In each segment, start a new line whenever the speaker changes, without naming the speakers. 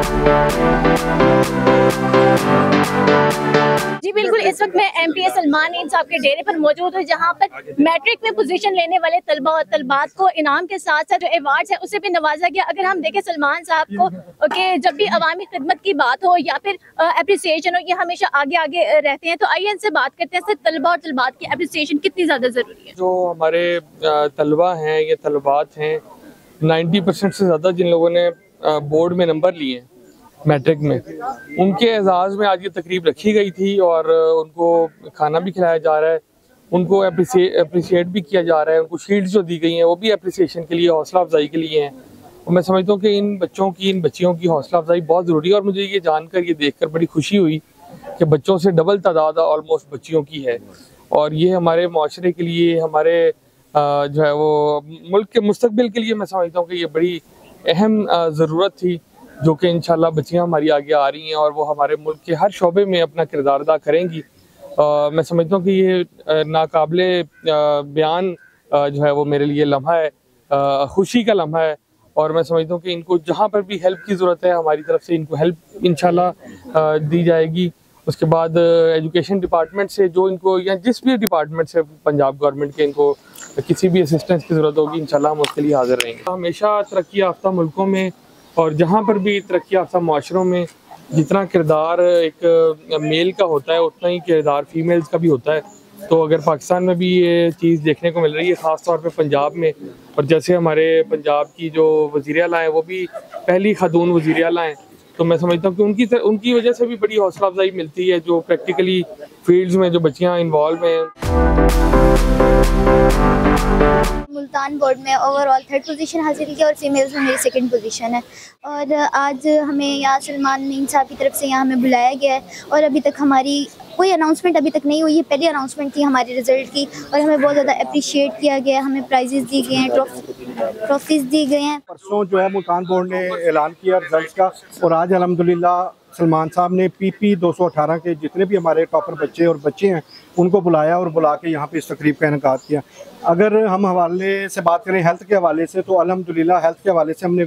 जी बिल्कुल, इस वक्त मैं MPA सलमान नईम साहब के डेरे पर मौजूद हूँ, जहाँ पर मैट्रिक में पोजीशन लेने वाले तलबा और तलबात को इनाम के साथ साथ जो अवार्ड्स है उससे भी नवाजा गया। अगर हम देखें सलमान साहब को कि जब भी अवामी खिदमत की बात हो या फिर अप्रिसिएशन हो, ये हमेशा आगे आगे रहते हैं। तो आइए इनसे बात करते हैं, तलबा और तलबात की अप्रिसिएशन कितनी ज़्यादा ज़रूरी है।
जो हमारे तलबा हैं या तलबात हैं, 90% से ज़्यादा जिन लोगों ने बोर्ड में नंबर लिए हैं मैट्रिक में, उनके एजाज़ में आज ये तकरीब रखी गई थी और उनको खाना भी खिलाया जा रहा है, उनको अप्रिसिएट भी किया जा रहा है। उनको शील्ड्स जो दी गई हैं वो भी अप्रिसिएशन के लिए, हौसला अफजाई के लिए हैं। और मैं समझता हूँ कि इन बच्चों की, इन बच्चियों की हौसला अफजाई बहुत ज़रूरी है। और मुझे ये जानकर, ये देखकर बड़ी खुशी हुई कि बच्चों से डबल तादाद ऑलमोस्ट बच्चियों की है। और ये हमारे माशरे के लिए, हमारे जो है वो मुल्क के मुस्तकबिल के लिए मैं समझता हूँ कि ये बड़ी अहम ज़रूरत थी, जो कि इंशाल्लाह बच्चियाँ हमारी आगे आ रही हैं और वो हमारे मुल्क के हर शोबे में अपना किरदार अदा करेंगी। मैं समझता हूँ कि ये नाकाबिले बयान जो है वो मेरे लिए लम्हा है, खुशी का लम्हा है। और मैं समझता हूँ कि इनको जहाँ पर भी हेल्प की ज़रूरत है, हमारी तरफ से इनको हेल्प इंशाल्लाह दी जाएगी। उसके बाद एजुकेशन डिपार्टमेंट से जो इनको, या जिस भी डिपार्टमेंट से पंजाब गवर्नमेंट के इनको किसी भी असिस्टेंस की ज़रूरत होगी, इंशाल्लाह हम उसके लिए हाजिर रहेंगे। हमेशा तरक्की याफ्ता मुल्कों में और जहाँ पर भी तरक्की याफ्ता माशरों में जितना किरदार एक मेल का होता है, उतना ही किरदार फीमेल्स का भी होता है। तो अगर पाकिस्तान में भी ये चीज़ देखने को मिल रही है, ख़ास तौर पे पंजाब में, और जैसे हमारे पंजाब की जो वज़ीर आला हैं वो भी पहली खातून वज़ीर आला हैं, तो मैं समझता हूँ कि उनकी वजह से भी बड़ी हौसला अफजाई मिलती है, जो प्रैक्टिकली फील्ड्स में जो बच्चियाँ इन्वॉल्व हैं।
मुल्तान बोर्ड में ओवरऑल 3rd पोजीशन हासिल की और फीमेल्स में मेरी 2nd पोजीशन है। और आज हमें यहाँ सलमान नईम साहब की तरफ से यहाँ हमें बुलाया गया है और अभी तक हमारी कोई अनाउंसमेंट अभी तक नहीं हुई है। पहली अनाउंसमेंट थी हमारे रिज़ल्ट की और हमें बहुत ज़्यादा अप्रिशिएट किया गया। हमें प्राइजेस दी गए हैं, ट्रॉफीज़ दी गए हैं।
परसों जो है मुल्तान बोर्ड ने ऐलान किया रिजल्ट का, और आज अल्हम्दुलिल्लाह सलमान साहब ने PP 218 के जितने भी हमारे टॉपर बच्चे और बच्चे हैं उनको बुलाया और बुला के यहाँ पे इस तकरीब का इनेकाद किया। अगर हम हवाले से बात करें हेल्थ के हवाले से, तो अल्हम्दुलिल्लाह हेल्थ के हवाले से हमने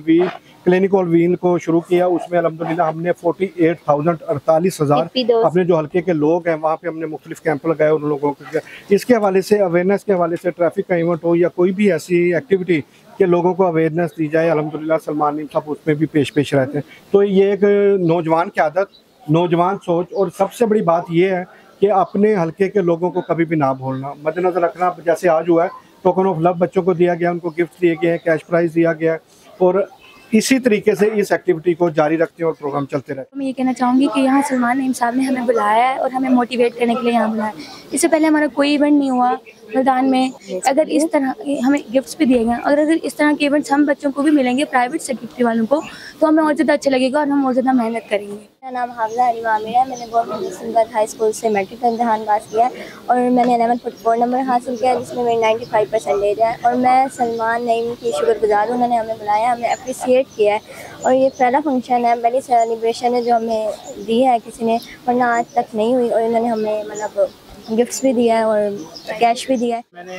क्लिनिक और व्हील को शुरू किया। उसमें अल्हम्दुलिल्लाह हमने 48,000 अपने जो हल्के के लोग हैं वहाँ पे हमने मुख्तलिफ कैंप लगाए उन लोगों को। इसके हवाले से, अवेयरनेस के हवाले से, ट्रैफिक का इवेंट हो या कोई भी ऐसी एक्टिविटी के लोगों को अवेयरनेस दी जाए, अल्हम्दुलिल्लाह सलमान नईम साहब उसमें भी पेश रहते हैं। तो ये एक नौजवान की आदत, नौजवान सोच, और सबसे बड़ी बात ये है कि अपने हल्के के लोगों को कभी भी ना भूलना, मद्देनजर रखना। जैसे आज हुआ है, टोकन ऑफ लव बच्चों को दिया गया, उनको गिफ्ट दिए गए हैं, कैश प्राइज दिया गया है, और इसी तरीके से इस एक्टिविटी को जारी रखते हैं और प्रोग्राम चलते रहते हैं।
मैं ये कहना चाहूँगी कि यहाँ सलमान नईम साहब ने हमें बुलाया है और हमें मोटिवेट करने के लिए यहाँ बुलाया है। इससे पहले हमारा कोई इवेंट नहीं हुआ मैदान में। अगर इस तरह हमें गिफ्ट्स भी दिए गए, अगर इस तरह के इवेंट्स हम बच्चों को भी मिलेंगे, प्राइवेट सेक्रेटरी वालों को, तो हमें और ज़्यादा अच्छा लगेगा और हम और ज़्यादा मेहनत करेंगे।
मेरा नाम हाफिज़ा हनीफा आमिर है। मैंने गवर्नमेंट मुस्लिम हाई स्कूल से मैट्रिक का इम्तहान पास किया है और मैंने 1144 नंबर हासिल किया, जिसमें मेरी 95% है। और मैं सलमान नईम की शुक्रगुजार हूँ, उन्होंने हमें बुलाया, हमें अप्रिसिएट किया है। और ये पहला फंक्शन है, पहली सेलिब्रेशन है जो हमें दी है किसी ने, वरना आज तक नहीं हुई। और इन्होंने हमें मतलब गिफ्ट्स भी दिया है और कैश भी दिया है।
मैंने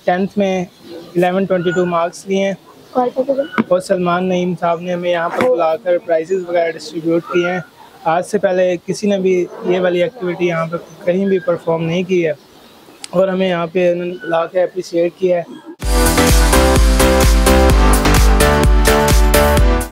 10th में 1122 मार्क्स लिए हैं और सलमान नईम साहब ने हमें यहाँ पर बुलाकर प्राइजेस वगैरह डिस्ट्रीब्यूट किए हैं। आज से पहले किसी ने भी ये वाली एक्टिविटी यहाँ पर कहीं भी परफॉर्म नहीं की है और हमें यहाँ पे उन्होंने बुला के अप्रिशिएट किया है।